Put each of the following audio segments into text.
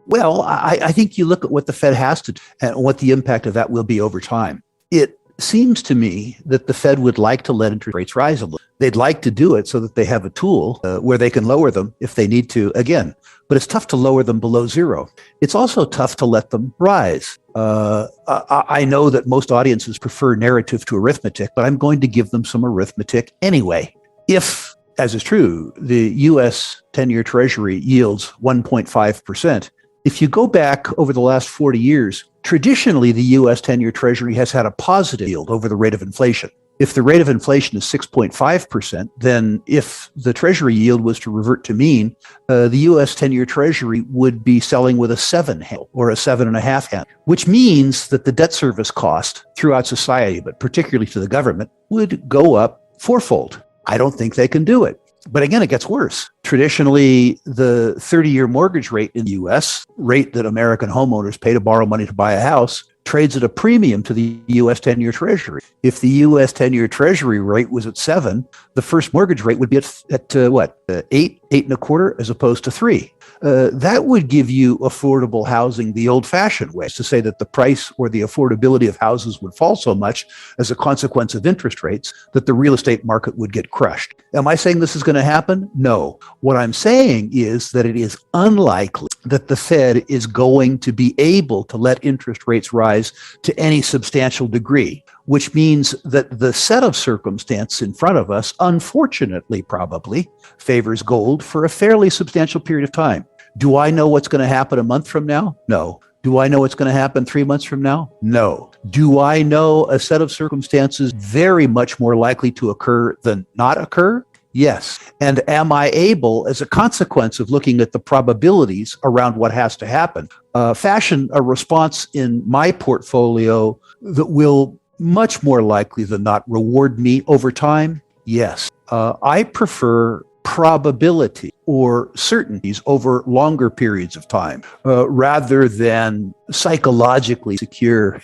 Well, I think you look at what the Fed has to do and what the impact of that will be over time. It seems to me that the Fed would like to let interest rates rise a little. They'd like to do it so that they have a tool where they can lower them if they need to again. But it's tough to lower them below zero. It's also tough to let them rise. I know that most audiences prefer narrative to arithmetic, but I'm going to give them some arithmetic anyway. If, as is true, the U.S. 10-year Treasury yields 1.5%, if you go back over the last 40 years, traditionally the U.S. 10-year Treasury has had a positive yield over the rate of inflation. If the rate of inflation is 6.5%, then if the Treasury yield was to revert to mean, the U.S. 10-year Treasury would be selling with a 7 handle or a 7.5 handle, which means that the debt service cost throughout society, but particularly to the government, would go up fourfold. I don't think they can do it. But again, it gets worse. Traditionally, the 30-year mortgage rate in the U.S., rate that American homeowners pay to borrow money to buy a house, trades at a premium to the U.S. 10-year Treasury. If the U.S. 10-year Treasury rate was at 7, the first mortgage rate would be at 8, 8.25, as opposed to 3. That would give you affordable housing the old-fashioned way, to say that the price or the affordability of houses would fall so much as a consequence of interest rates that the real estate market would get crushed. Am I saying this is going to happen? No. What I'm saying is that it is unlikely that the Fed is going to be able to let interest rates rise to any substantial degree, which means that the set of circumstances in front of us, unfortunately, probably favors gold for a fairly substantial period of time. Do I know what's going to happen a month from now? No. Do I know what's going to happen 3 months from now? No. Do I know a set of circumstances very much more likely to occur than not occur? Yes. And am I able, as a consequence of looking at the probabilities around what has to happen, fashion a response in my portfolio that will much more likely than not reward me over time? Yes. I prefer probability or certainties over longer periods of time rather than psychologically secure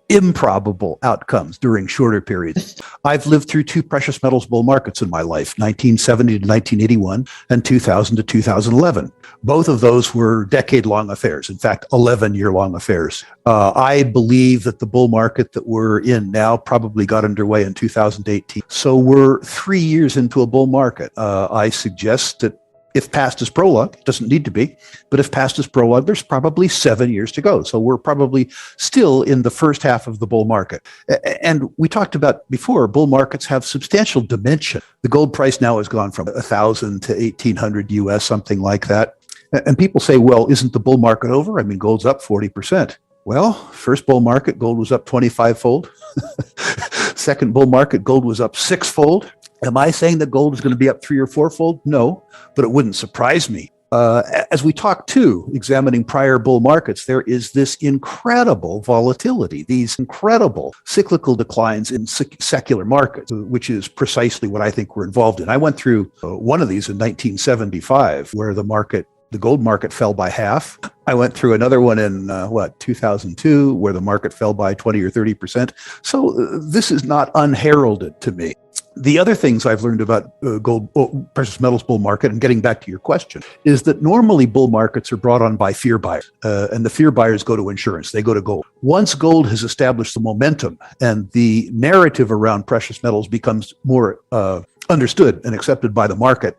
improbable outcomes during shorter periods. I've lived through 2 precious metals bull markets in my life, 1970 to 1981 and 2000 to 2011. Both of those were decade-long affairs, in fact, 11-year-long affairs. I believe that the bull market that we're in now probably got underway in 2018. So we're 3 years into a bull market. I suggest that if past is prologue, it doesn't need to be, but if past is prologue, there's probably 7 years to go. So we're probably still in the first half of the bull market. And we talked about before, bull markets have substantial dimension. The gold price now has gone from 1,000 to 1,800 US, something like that. And people say, well, isn't the bull market over? I mean, gold's up 40%. Well, first bull market, gold was up 25-fold. Second bull market, gold was up 6-fold. Am I saying that gold is going to be up 3 or 4-fold? No, but it wouldn't surprise me. As we talk too, examining prior bull markets, there is this incredible volatility, these incredible cyclical declines in secular markets, which is precisely what I think we're involved in. I went through one of these in 1975, where the gold market fell by half. I went through another one in 2002, where the market fell by 20 or 30%. So this is not unheralded to me. The other things I've learned about precious metals bull market, and getting back to your question, is that normally bull markets are brought on by fear buyers, and the fear buyers go to insurance. They go to gold. Once gold has established the momentum and the narrative around precious metals becomes more understood and accepted by the market,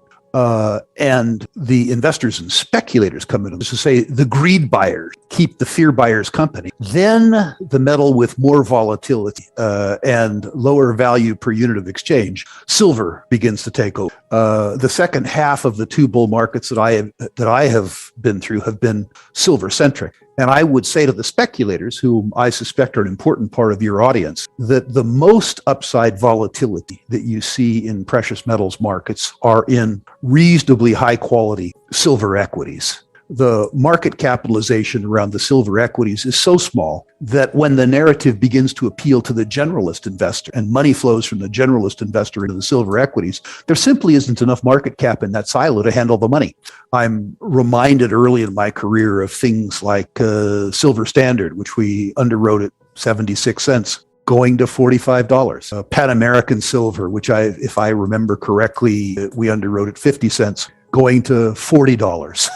and the investors and speculators come in, to say the greed buyers keep the fear buyers company, then the metal with more volatility and lower value per unit of exchange, silver, begins to take over. The second half of the 2 bull markets that I have been through have been silver centric. And I would say to the speculators, whom I suspect are an important part of your audience, that the most upside volatility that you see in precious metals markets are in reasonably high quality silver equities. The market capitalization around the silver equities is so small that when the narrative begins to appeal to the generalist investor and money flows from the generalist investor into the silver equities, there simply isn't enough market cap in that silo to handle the money. I'm reminded early in my career of things like Silver Standard, which we underwrote at 76 cents. Going to $45. Pan American Silver, which if I remember correctly, we underwrote at 50 cents. going to $40.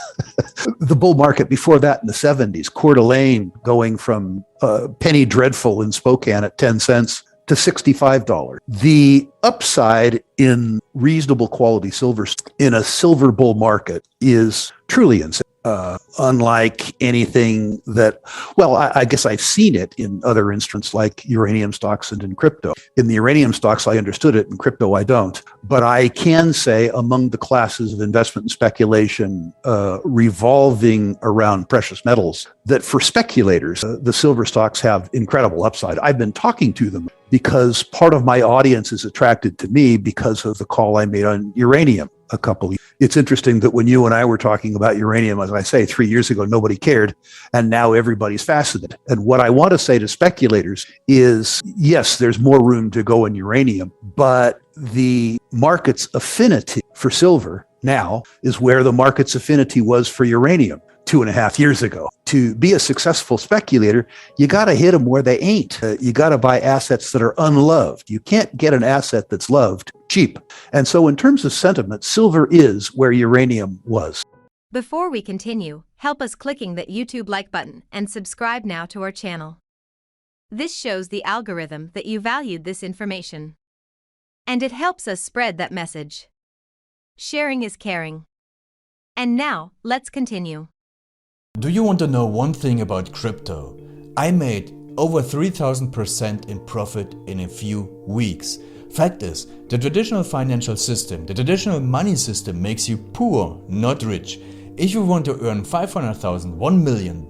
The bull market before that in the 70s, Coeur d'Alene going from penny dreadful in Spokane at 10 cents to $65. The upside in reasonable quality silver in a silver bull market is truly insane. Unlike anything that, well, I guess I've seen it in other instruments like uranium stocks and in crypto. In the uranium stocks, I understood it. In crypto, I don't. But I can say among the classes of investment and speculation revolving around precious metals, that for speculators, the silver stocks have incredible upside. I've been talking to them because part of my audience is attracted to me because of the call I made on uranium a couple of years. It's interesting that when you and I were talking about uranium, as I say, 3 years ago, nobody cared, and now everybody's fascinated. And what I want to say to speculators is, yes, there's more room to go in uranium, but the market's affinity for silver now is where the market's affinity was for uranium 2.5 years ago. To be a successful speculator, you got to hit them where they ain't. You got to buy assets that are unloved. You can't get an asset that's loved cheap. And so in terms of sentiment, silver is where uranium was. Before we continue, help us clicking that YouTube like button and subscribe now to our channel. This shows the algorithm that you valued this information. And it helps us spread that message. Sharing is caring. And now, let's continue. Do you want to know one thing about crypto? I made over 3000% in profit in a few weeks. Fact is, the traditional financial system, the traditional money system makes you poor, not rich. If you want to earn $500,000, $1 million,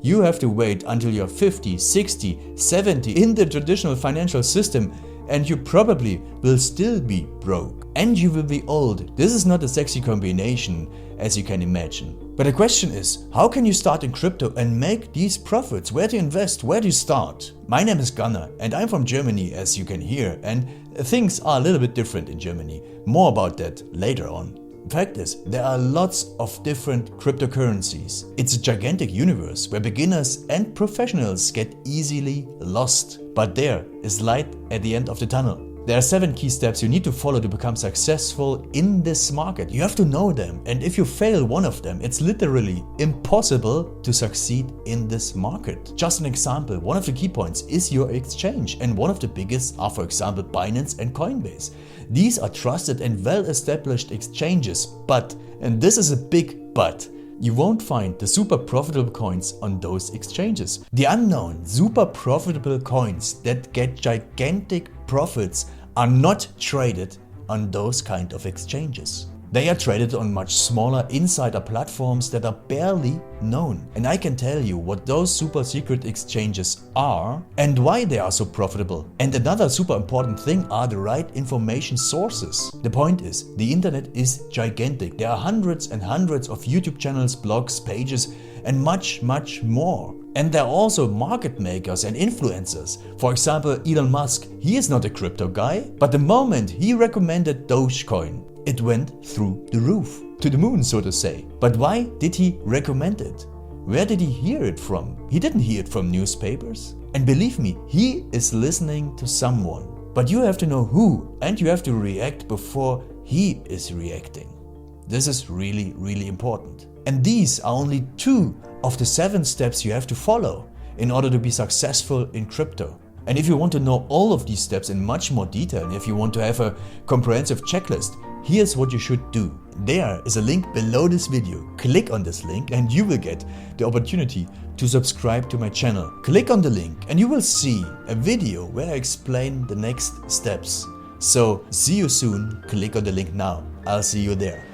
you have to wait until you're 50, 60, 70 in the traditional financial system, and you probably will still be broke. And you will be old. This is not a sexy combination, as you can imagine. But the question is, how can you start in crypto and make these profits? Where to invest? Where to start? My name is Gunnar and I'm from Germany, as you can hear, and things are a little bit different in Germany. More about that later on. Fact is, there are lots of different cryptocurrencies. It's a gigantic universe where beginners and professionals get easily lost. But there is light at the end of the tunnel. There are 7 key steps you need to follow to become successful in this market. You have to know them, and if you fail one of them, it's literally impossible to succeed in this market. Just an example, one of the key points is your exchange, and one of the biggest are, for example, Binance and Coinbase. These are trusted and well-established exchanges, but, and this is a big but, you won't find the super profitable coins on those exchanges. The unknown super profitable coins that get gigantic profits are not traded on those kind of exchanges. They are traded on much smaller insider platforms that are barely known. And I can tell you what those super secret exchanges are and why they are so profitable. And another super important thing are the right information sources. The point is, the internet is gigantic. There are hundreds and hundreds of YouTube channels, blogs, pages, and much more. And there are also market makers and influencers. For example, Elon Musk, he is not a crypto guy, but the moment he recommended Dogecoin, it went through the roof, to the moon, so to say. But why did he recommend it? Where did he hear it from? He didn't hear it from newspapers. And believe me, he is listening to someone. But you have to know who, and you have to react before he is reacting. This is really, really important. And these are only 2 of the 7 steps you have to follow in order to be successful in crypto. And if you want to know all of these steps in much more detail, and if you want to have a comprehensive checklist, here's what you should do. There is a link below this video. Click on this link and you will get the opportunity to subscribe to my channel. Click on the link and you will see a video where I explain the next steps. So see you soon. Click on the link now. I'll see you there.